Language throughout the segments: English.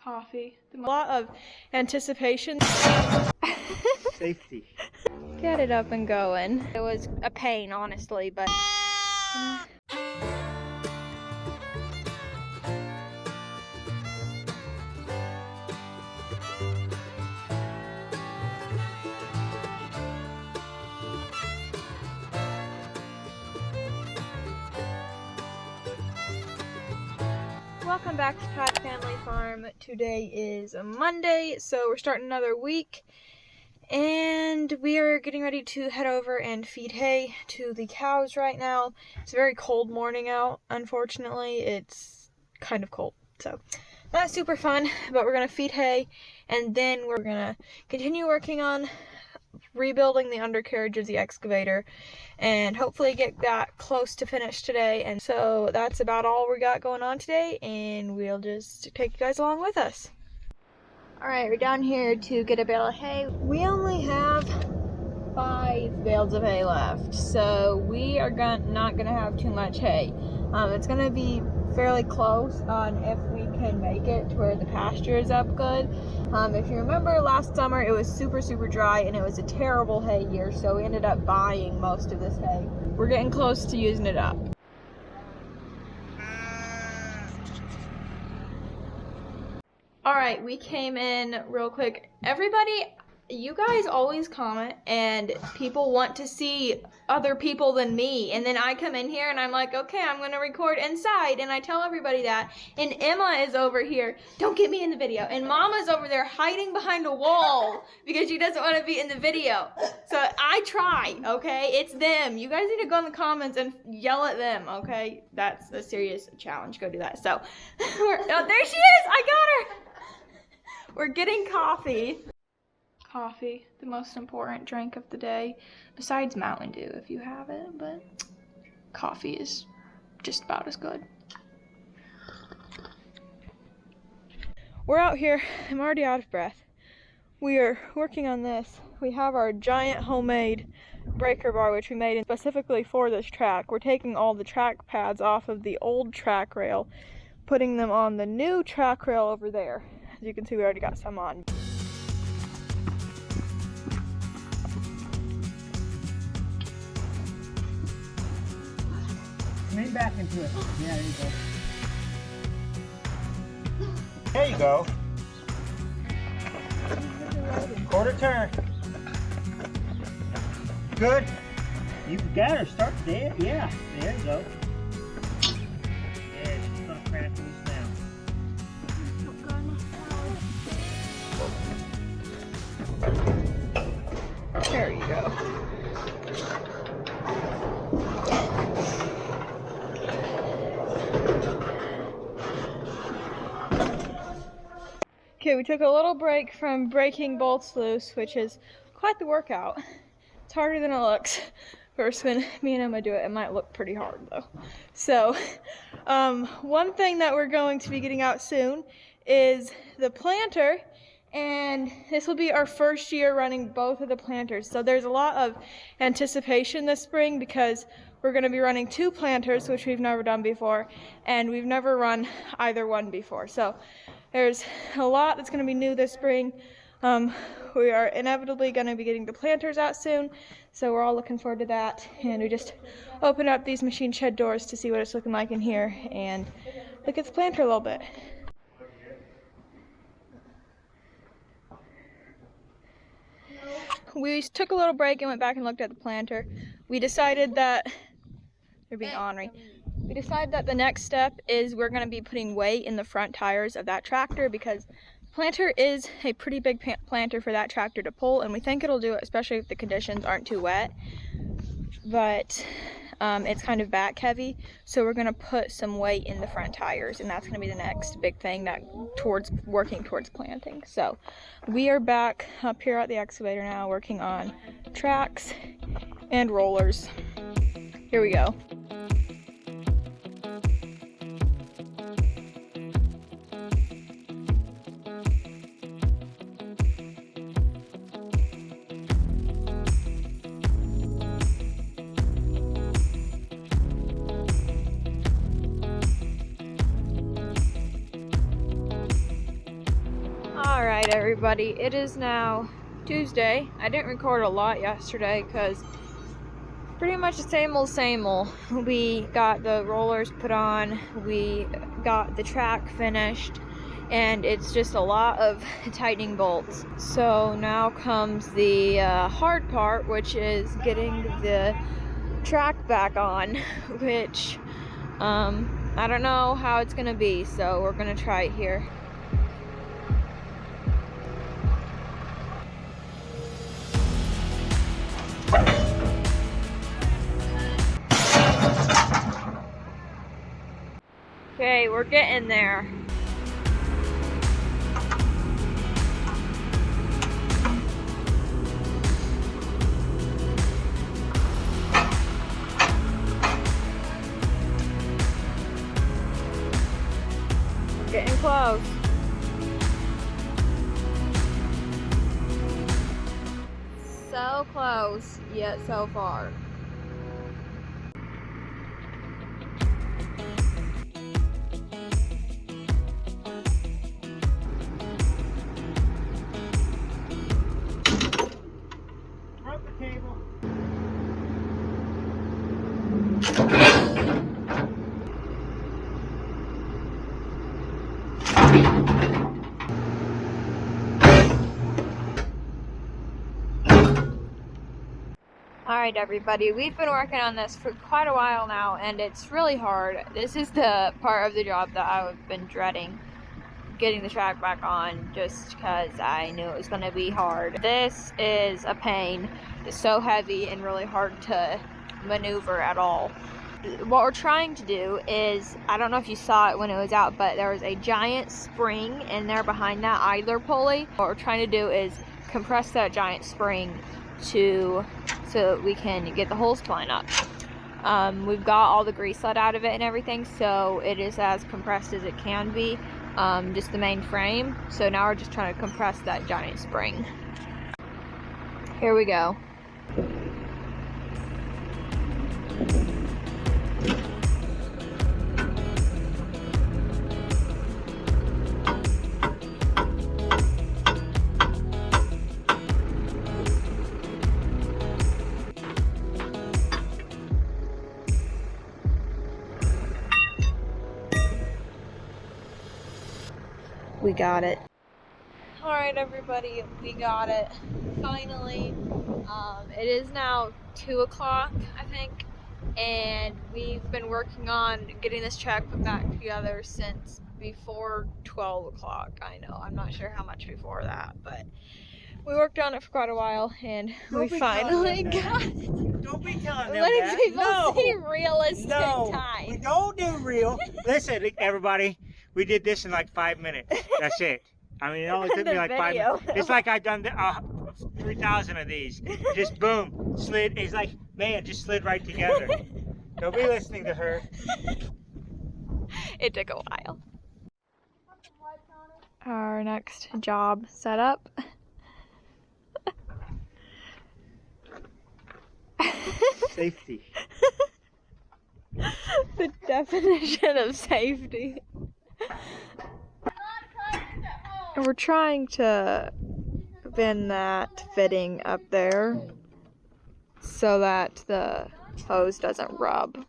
Coffee. A lot of anticipation. Safety. Get it up and going. It was a pain, honestly, but... Welcome back to Todd Family Farm. Today is a Monday, so we're starting another week. And we are getting ready to head over and feed hay to the cows right now. It's a very cold morning out, unfortunately. It's kind of cold, so not super fun, but we're going to feed hay, and then we're going to continue working on rebuilding the undercarriage of the excavator and hopefully get that close to finish today. And so that's about all we got going on today, and we'll just take you guys along with us. Alright, we're down here to get a bale of hay. We only have 5 bales of hay left, so we are not gonna have too much hay. It's gonna be fairly close on if we can make it to where the pasture is up good. If you remember last summer, it was super dry and it was a terrible hay year, so we ended up buying most of this hay. We're getting close to using it up. Alright, we came in real quick. Everybody, you guys always comment and people want to see other people than me. And then I come in here and I'm like, okay, I'm going to record inside. And I tell everybody that. And Emma is over here, don't get me in the video. And Mama's over there hiding behind a wall because she doesn't want to be in the video. So I try, okay? It's them. You guys need to go in the comments and yell at them, okay? That's a serious challenge. Go do that. So, oh, there she is. I got her. We're getting coffee. Coffee, the most important drink of the day, besides Mountain Dew if you have it, but coffee is just about as good. We're out here, I'm already out of breath. We are working on this. We have our giant homemade breaker bar, which we made specifically for this track. We're taking all the track pads off of the old track rail, putting them on the new track rail over there. As you can see, we already got some on. Lean back into it. Yeah, there you go. There you go. Quarter turn. Good. You got her. Start there. Yeah, there you go. Yeah, she's gonna crack loose now. There you go. Okay, we took a little break from breaking bolts loose, which is quite the workout. It's harder than it looks. First, when me and Emma do it, it might look pretty hard though. So, one thing that we're going to be getting out soon is the planter. And this will be our first year running both of the planters. So there's a lot of anticipation this spring because we're going to be running 2 planters, which we've never done before, and we've never run either one before. So there's a lot that's going to be new this spring. We are inevitably going to be getting the planters out soon, so we're all looking forward to that. And we just opened up these machine shed doors to see what it's looking like in here and look at the planter a little bit. We took a little break and went back and looked at the planter. We decided that, they're being ornery. We decided that the next step is we're going to be putting weight in the front tires of that tractor because the planter is a pretty big planter for that tractor to pull, and we think it'll do it, especially if the conditions aren't too wet. But it's kind of back heavy, so we're going to put some weight in the front tires, and that's going to be the next big thing that working towards planting. So we are back up here at the excavator now working on tracks and rollers. Here we go. Alright everybody, it is now Tuesday. I didn't record a lot yesterday because pretty much the same old. We got the rollers put on, we got the track finished, and it's just a lot of tightening bolts. So now comes the hard part, which is getting the track back on, which I don't know how it's gonna be, so we're gonna try it here. Okay, we're getting there. We're getting close. So close, yet so far. Table. Alright everybody, we've been working on this for quite a while now, and it's really hard. This is the part of the job that I've been dreading, getting the track back on, just because I knew it was going to be hard. This is a pain. It's so heavy and really hard to maneuver at all. What we're trying to do is, I don't know if you saw it when it was out, but there was a giant spring in there behind that idler pulley. What we're trying to do is compress that giant spring so we can get the holes to line up. We've got all the grease let out of it and everything, so it is as compressed as it can be, just the main frame. So now we're just trying to compress that giant spring. Here we go. We got it. Alright everybody, we got it. Finally. It is now 2 o'clock, I think, and we've been working on getting this track put back together since before 12 o'clock. I know, I'm not sure how much before that, but we worked on it for quite a while, and we finally got it. Don't be telling them Letting that. people No. see realistic No, time. we don't do real. Listen, everybody, we did this in like 5 minutes. That's it. I mean, it only took me like 5 minutes. It's like I've done 3,000 of these. Just boom, slid. It's like, man, just slid right together. Don't be listening to her. It took a while. Our next job set up. Safety. The definition of safety. We're trying to bend that fitting up there so that the hose doesn't rub.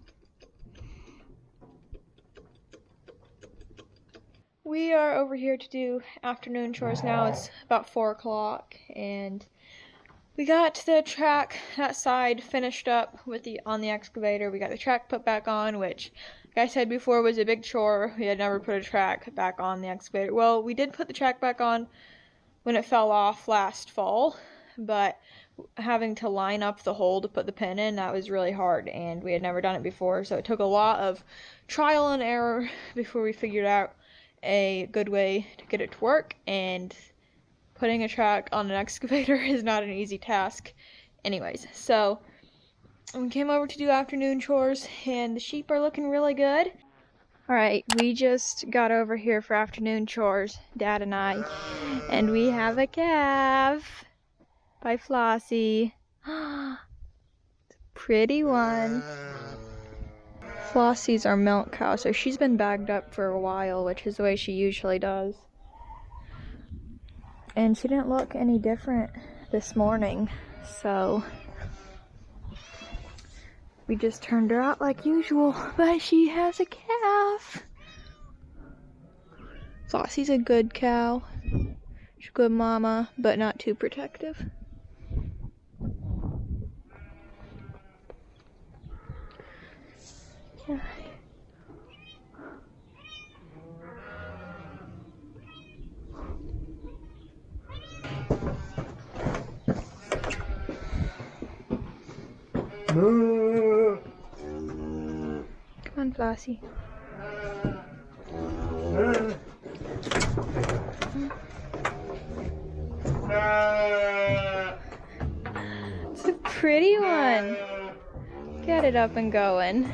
We are over here to do afternoon chores now. It's about 4 o'clock, and we got the track, that side, finished up with on the excavator. We got the track put back on, which, like I said before, was a big chore. We had never put a track back on the excavator. Well, we did put the track back on when it fell off last fall, but having to line up the hole to put the pin in, that was really hard, and we had never done it before, so it took a lot of trial and error before we figured out a good way to get it to work, and putting a track on an excavator is not an easy task. Anyways, so we came over to do afternoon chores, and the sheep are looking really good. Alright, we just got over here for afternoon chores, Dad and I, and we have a calf by Flossie. Pretty one. Flossie's our milk cow, so she's been bagged up for a while, which is the way she usually does. And she didn't look any different this morning, so we just turned her out like usual, but she has a calf. Flossie's a good cow. She's a good mama, but not too protective. Yeah. Come on, Flossie. It's a pretty one. Get it up and going.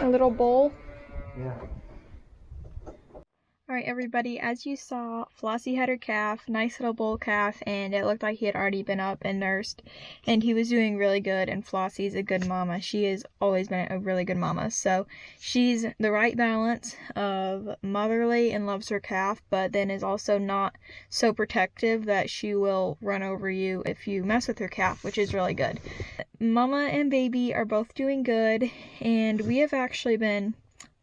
A little bowl. Yeah. Alright everybody, as you saw, Flossie had her calf, nice little bull calf, and it looked like he had already been up and nursed, and he was doing really good, and Flossie's a good mama. She has always been a really good mama, so she's the right balance of motherly and loves her calf, but then is also not so protective that she will run over you if you mess with her calf, which is really good. Mama and baby are both doing good, and we have actually been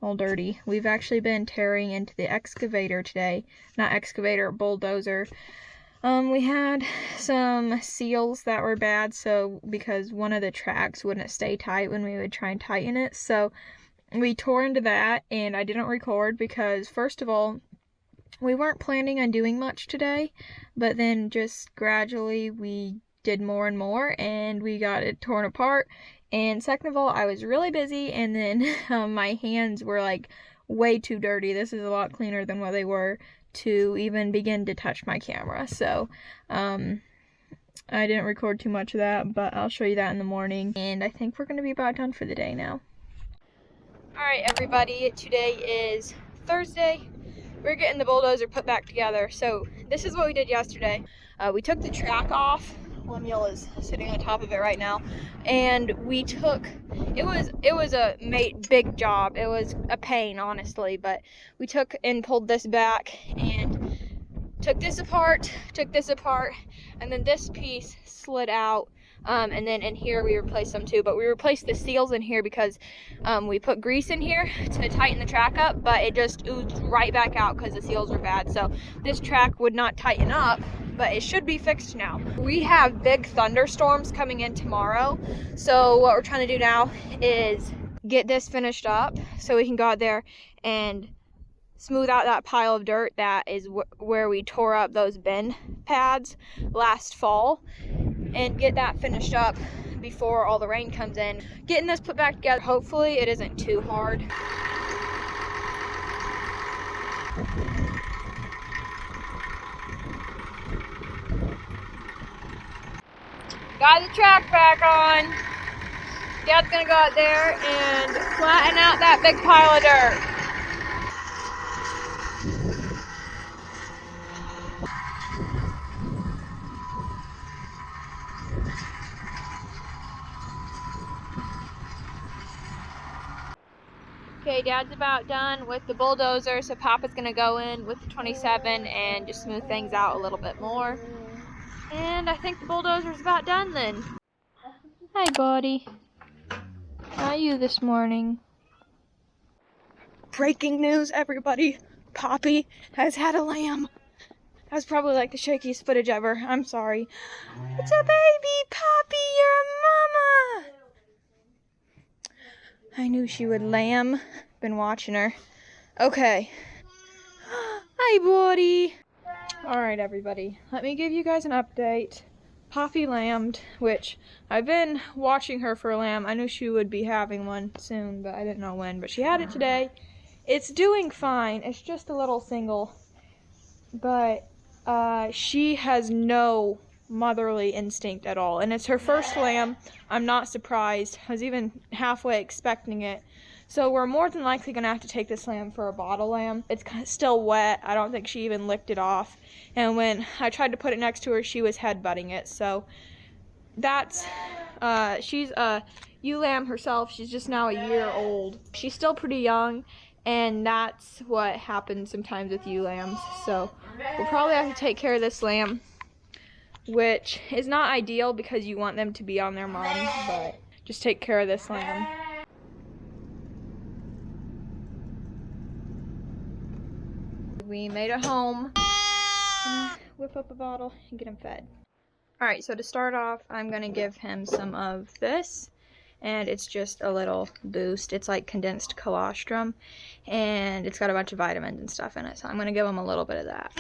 all dirty. We've actually been tearing into the excavator today. Not excavator, bulldozer. We had some seals that were bad, so because one of the tracks wouldn't stay tight when we would try and tighten it, so we tore into that, and I didn't record because, first of all, we weren't planning on doing much today, but then just gradually we did more and more, and we got it torn apart. And second of all, I was really busy, and then my hands were like way too dirty. This is a lot cleaner than what they were to even begin to touch my camera. So I didn't record too much of that, but I'll show you that in the morning. And I think we're going to be about done for the day now. Alright everybody, today is Thursday. We're getting the bulldozer put back together. So this is what we did yesterday. We took the track off. Lemuel is sitting on top of it right now, and we took, it was a big job. It was a pain, honestly, but we took and pulled this back and took this apart, and then this piece slid out, and then in here we replaced them too, but we replaced the seals in here because we put grease in here to tighten the track up, but it just oozed right back out because the seals were bad. So this track would not tighten up, but it should be fixed now. We have big thunderstorms coming in tomorrow, so what we're trying to do now is get this finished up so we can go out there and smooth out that pile of dirt that is where we tore up those bin pads last fall, and get that finished up before all the rain comes in. Getting this put back together, hopefully it isn't too hard. Got the track back on. Dad's gonna go out there and flatten out that big pile of dirt. Okay, Dad's about done with the bulldozer, so Papa's gonna go in with the 27 and just smooth things out a little bit more. And I think the bulldozer's about done then. Hi, buddy. How are you this morning? Breaking news, everybody. Poppy has had a lamb. That was probably like the shakiest footage ever. I'm sorry. It's a baby, Poppy. You're a mama. I knew she would lamb. Been watching her. Okay. Hi, buddy. Alright, everybody. Let me give you guys an update. Poppy lambed, which I've been watching her for a lamb. I knew she would be having one soon, but I didn't know when. But she had it today. It's doing fine. It's just a little single. But she has no motherly instinct at all. And it's her first lamb. I'm not surprised. I was even halfway expecting it. So we're more than likely going to have to take this lamb for a bottle lamb. It's still wet. I don't think she even licked it off. And when I tried to put it next to her, she was headbutting it. So that's, she's a ewe lamb herself. She's just now a year old. She's still pretty young. And that's what happens sometimes with ewe lambs. So we'll probably have to take care of this lamb, which is not ideal because you want them to be on their mom, but just take care of this lamb. We made a home. Whip up a bottle and get him fed. Alright, so to start off, I'm gonna give him some of this. And it's just a little boost. It's like condensed colostrum, and it's got a bunch of vitamins and stuff in it, so I'm gonna give him a little bit of that.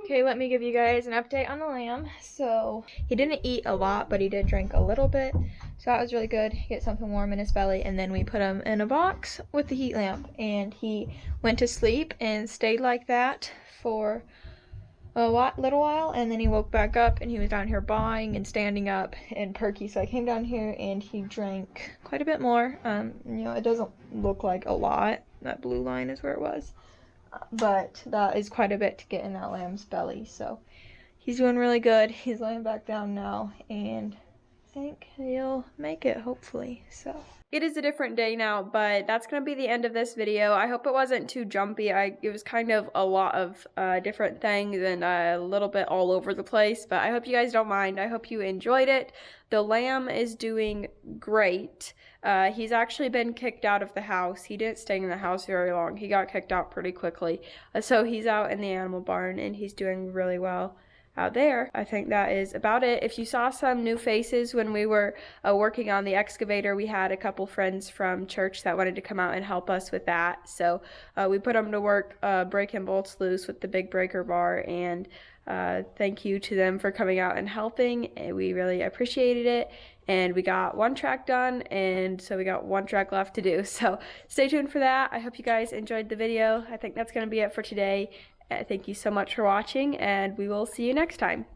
Okay, let me give you guys an update on the lamb. So he didn't eat a lot, but he did drink a little bit. So that was really good. Get something warm in his belly, and then we put him in a box with the heat lamp, and he went to sleep and stayed like that for a little while, and then he woke back up and he was down here bawling and standing up and perky. So I came down here and he drank quite a bit more. It doesn't look like a lot. That blue line is where it was. But that is quite a bit to get in that lamb's belly, so he's doing really good. He's laying back down now, and I think he'll make it, hopefully. So it is a different day now, but that's gonna be the end of this video. I hope it wasn't too jumpy. It was kind of a lot of different things and a little bit all over the place, but I hope you guys don't mind. I hope you enjoyed it. The lamb is doing great. He's actually been kicked out of the house. He didn't stay in the house very long. He got kicked out pretty quickly. So he's out in the animal barn, and he's doing really well out there. I think that is about it. If you saw some new faces when we were working on the excavator, we had a couple friends from church that wanted to come out and help us with that. So we put them to work breaking bolts loose with the big breaker bar, and thank you to them for coming out and helping. We really appreciated it. And we got one track done, and so we got one track left to do. So stay tuned for that. I hope you guys enjoyed the video. I think that's going to be it for today. Thank you so much for watching, and we will see you next time.